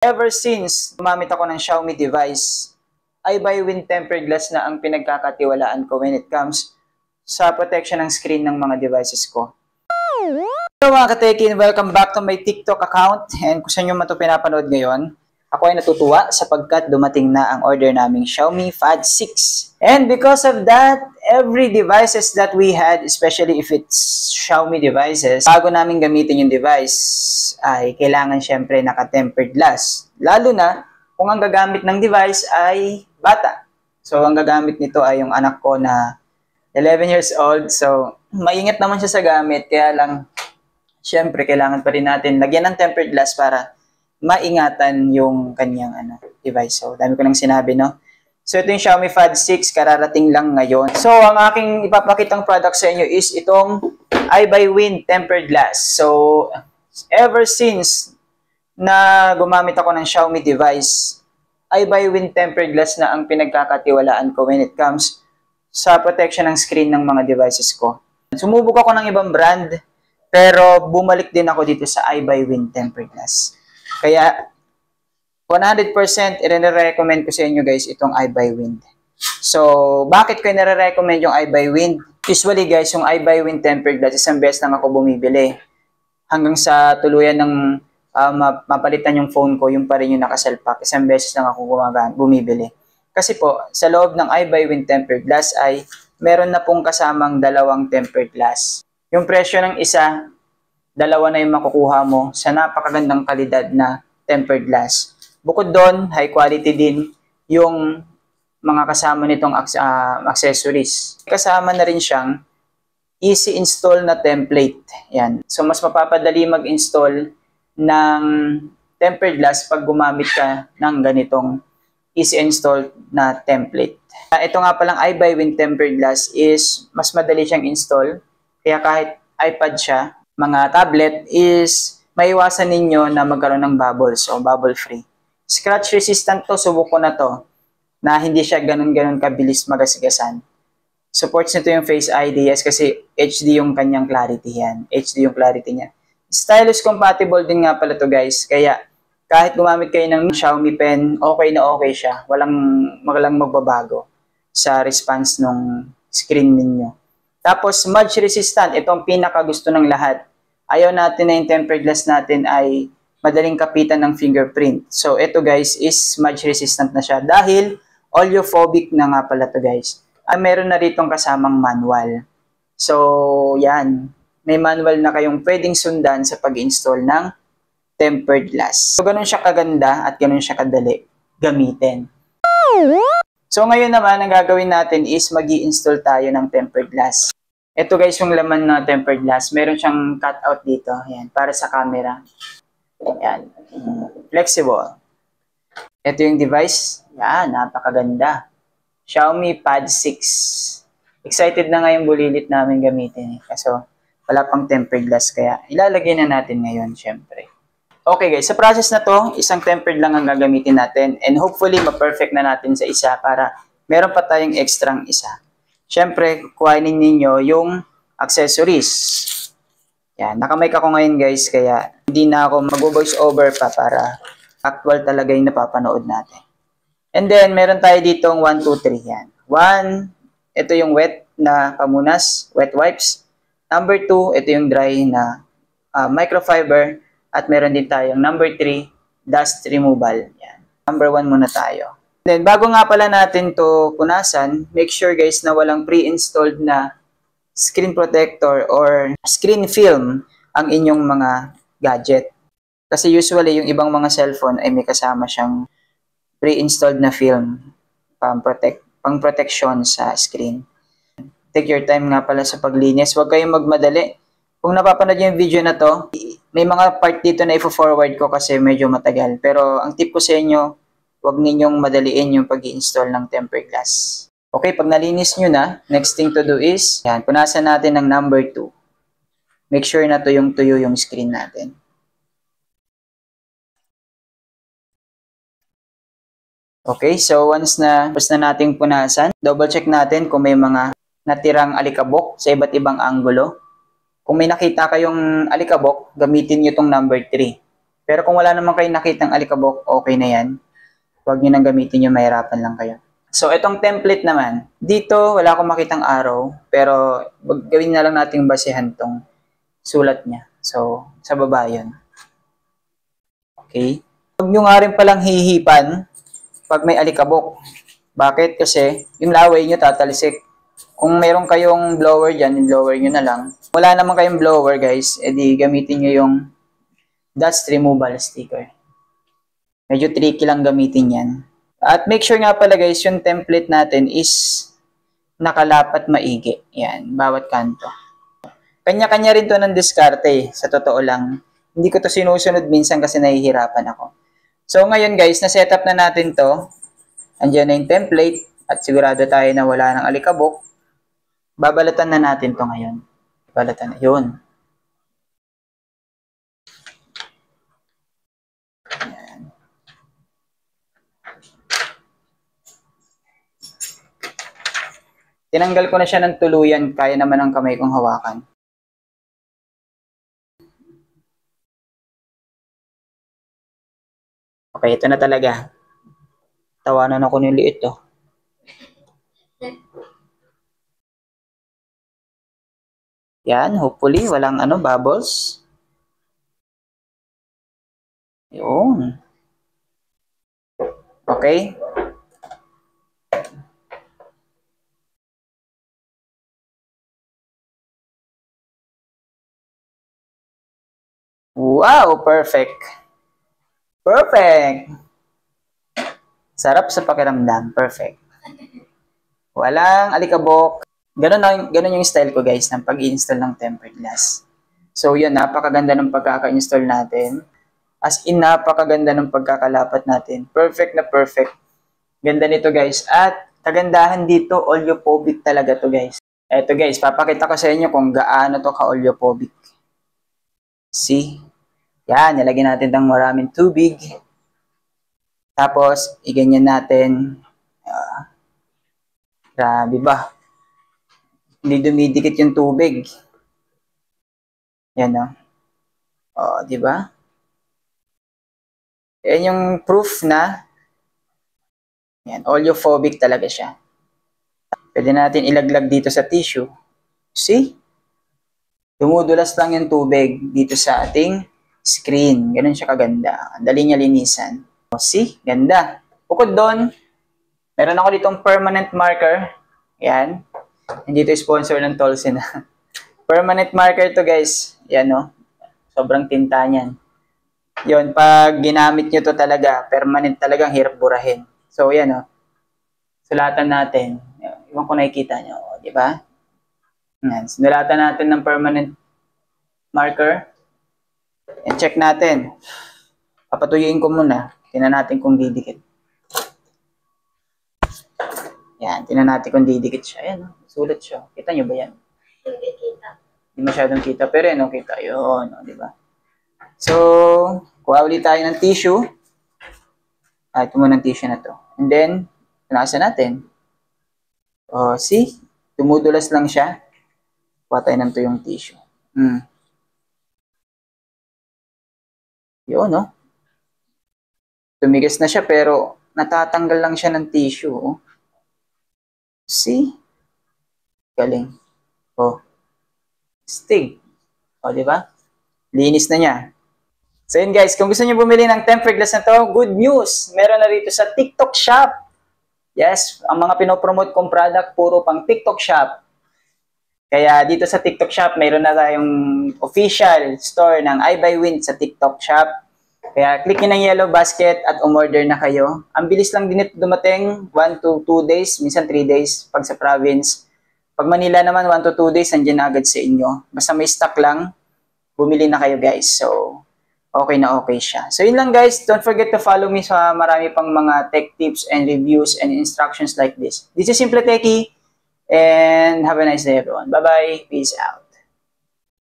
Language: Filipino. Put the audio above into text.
Ever since gumamit ako ng Xiaomi device, ay by Win tempered glass na ang pinagkakatiwalaan ko when it comes sa protection ng screen ng mga devices ko. Hello mga katekin, welcome back to my TikTok account, and kung saan nyo man ito pinapanood ngayon, ako ay natutuwa sapagkat dumating na ang order naming Xiaomi Pad 6. And because of that, every devices that we had, especially if it's Xiaomi devices, bago namin gamitin yung device, ay kailangan syempre naka-tempered glass. Lalo na kung ang gagamit ng device ay bata. So ang gagamit nito ay yung anak ko na 11 years old. So maingat naman siya sa gamit, kaya lang syempre kailangan pa rin natin lagyan ng tempered glass para maingatan yung kanyang device. So, dami ko nang sinabi, no? So, ito yung Xiaomi Pad 6, kararating lang ngayon. So, ang aking ipapakitang product sa inyo is itong iBuyWin tempered glass. So, ever since na gumamit ako ng Xiaomi device, iBuyWin tempered glass na ang pinagkakatiwalaan ko when it comes sa protection ng screen ng mga devices ko. Sumubok ako ng ibang brand, pero bumalik din ako dito sa iBuyWin tempered glass. Kaya, 100% i-recommend ko sa inyo guys itong iBuyWin. So, bakit ko i-recommend yung iBuyWin? Usually guys, yung iBuyWin tempered glass, isang beses lang ako bumibili. Hanggang sa tuluyan ng mapalitan yung phone ko, yung pa rin yung nakasalpak. Isang beses lang ako bumibili. Kasi po, sa loob ng iBuyWin tempered glass ay meron na pong kasamang dalawang tempered glass. Yung presyo ng isa, dalawa na yung makukuha mo sa napakagandang kalidad na tempered glass. Bukod doon, high quality din yung mga kasama nitong accessories. Kasama na rin siyang easy install na template. Yan. So, mas mapapadali mag-install ng tempered glass pag gumamit ka ng ganitong easy install na template. Ito nga palang iBuyWin tempered glass is mas madali siyang install. Kaya kahit iPad siya, mga tablet, is maiwasan ninyo na magkaroon ng bubbles o bubble free. Scratch resistant to, subok ko na to, na hindi siya ganun-ganun kabilis magasigasan. Supports nito yung Face ID, yes, kasi HD yung kanyang clarity yan. HD yung clarity niya. Stylus compatible din nga pala to guys, kaya kahit gumamit kayo ng Xiaomi Pen, okay na okay siya. Walang magbabago sa response ng screen ninyo. Tapos, smudge resistant, itong pinakagusto ng lahat. Ayaw natin na yung tempered glass natin ay madaling kapitan ng fingerprint. So, ito guys is smudge resistant na siya dahil oleophobic na nga pala to guys. Meron na ritong kasamang manual. So, yan. May manual na kayong pwedeng sundan sa pag-install ng tempered glass. So, ganun siya kaganda at ganun siya kadali gamitin. So, ngayon naman, ang gagawin natin is mag-i-install tayo ng tempered glass. Ito guys yung laman na tempered glass. Meron siyang cutout dito. Ayan, para sa camera. Ayan. Flexible. Ito yung device. Ayan, napakaganda. Xiaomi Pad 6. Excited na nga yung bulilit namin gamitin. Kaso wala pang tempered glass. Kaya ilalagay na natin ngayon, syempre. Okay guys, sa process na to, isang tempered lang ang gagamitin natin. And hopefully, ma-perfect na natin sa isa para meron pa tayong extrang isa. Siyempre, kuhainin ninyo yung accessories. Yan, nakamike ako ngayon guys, kaya hindi na ako mag-voice over pa para actual talaga yung napapanood natin. And then, meron tayo ditong 1, 2, 3. Yan. 1, ito yung wet na pamunas, wet wipes. Number 2, ito yung dry na microfiber. At meron din tayong number 3, dust removal. Yan. Number 1 muna tayo. Then, bago nga pala natin to punasan, make sure guys na walang pre-installed na screen protector or screen film ang inyong mga gadget. Kasi usually, yung ibang mga cellphone ay may kasama siyang pre-installed na film pang protection sa screen. Take your time nga pala sa paglinis. Huwag kayong magmadali. Kung napapanood yung video na to, may mga part dito na i-forward ko kasi medyo matagal. Pero ang tip ko sa inyo, huwag ninyong madaliin yung pag-i-install ng tempered glass. Okay, pag nalinis nyo na, next thing to do is, yan, punasan natin ng number 2. Make sure na tuyong-tuyo yung screen natin. Okay, so once na nating punasan, double check natin kung may mga natirang alikabok sa iba't ibang anggulo. Kung may nakita kayong alikabok, gamitin nyo itong number 3. Pero kung wala naman kayong nakitang alikabok, okay na yan. Huwag nyo nang gamitin yung mahirapan lang kayo. So, itong template naman, dito wala akong makitang arrow, pero gawin na lang natin basehan tong sulat niya. So, sa baba yun. Okay? Huwag nyo nga rin palang hihipan pag may alikabok. Bakit? Kasi yung laway nyo tatalisik. Kung meron kayong blower dyan, yung blower nyo na lang. Wala naman kayong blower guys, edi gamitin nyo yung dust removal sticker. Medyo tricky lang gamitin yan. At make sure nga pala guys, yung template natin is nakalapat maigi. Yan, bawat kanto. Kanya-kanya rin to ng diskarte, sa totoo lang. Hindi ko to sinusunod minsan kasi nahihirapan ako. So ngayon guys, na-setup na natin to. Andiyan na yung template at sigurado tayo na wala ng alikabok. Babalatan na natin to ngayon. Babalatan na, yun. Tinanggal ko na siya ng tuluyan, kaya naman ang kamay kong hawakan. Okay, ito na talaga. Tawanan ako ng liit to. Yan, hopefully walang bubbles. Yun. Okay. Wow, perfect. Perfect. Sarap sa pakiramdam. Perfect. Walang alikabok. Ganun yung style ko guys ng pag-i-install ng tempered glass. So yun, napakaganda ng pagkaka-install natin. As in, napakaganda ng pagkakalapat natin. Perfect na perfect. Ganda nito guys. At kagandahan dito, oleophobic talaga to guys. Eto guys, papakita ko sa inyo kung gaano to ka-oleophobic. See? Yan, nilagyan natin ng maraming tubig. Tapos, iganyan natin. Grabe ba? Hindi dumidikit yung tubig. Yan o. O, di ba? Yan yung proof na yan, oleophobic talaga siya. Pwede natin ilaglag dito sa tissue. See? Dumudulas lang yung tubig dito sa ating screen. Ganun siya kaganda. Dali niya linisan. O, see? Ganda. Bukod doon, meron ako ditong permanent marker. Yan. Hindi ito sponsor ng Tolsin. Permanent marker to guys. Yan o. Sobrang tinta niyan. Yun, pag ginamit nyo to talaga, permanent talagang hirap burahin. So, yan o. Sulatan natin. Iwan ko nakikita nyo. O, di ba? Yan. Sinulatan natin ng permanent marker. And check natin. Papatuyuin ko muna. Tingnan natin kung didikit. Yan. Tingnan natin kung didikit siya. Ayan. Sulat siya. Kita nyo ba yan? Hindi kita. Hindi masyadong kita. Pero yan. Kita. Yun. Di ba? So, kuha ulit tayo ng tissue. Ito muna ng tissue na to. And then, punasan natin. Oh, see? Tumudulas lang siya. Kuha tayo ng tuyong tissue. Yun, no? Tumigas na siya pero natatanggal lang siya ng tissue. Oh. See? Galing. Oh. Stig. Oh, di ba? Linis na niya. So yun guys, kung gusto niyo bumili ng tempered glass na to, good news! Meron na rito sa TikTok Shop. Yes, ang mga pinopromote kong product, puro pang TikTok Shop. Kaya dito sa TikTok Shop, mayroon na tayong official store ng iBuyWin sa TikTok Shop. Kaya click nyo ng yellow basket at umorder na kayo. Ang bilis lang din ito dumating, 1 to 2 days, minsan 3 days pag sa province. Pag Manila naman, 1 to 2 days, nandiyan na agad sa inyo. Basta may stock lang, bumili na kayo guys. So, okay na okay siya. So, yun lang guys. Don't forget to follow me sa marami pang mga tech tips and reviews and instructions like this. This is Simple Techie. And have a nice day everyone. Bye-bye. Peace out.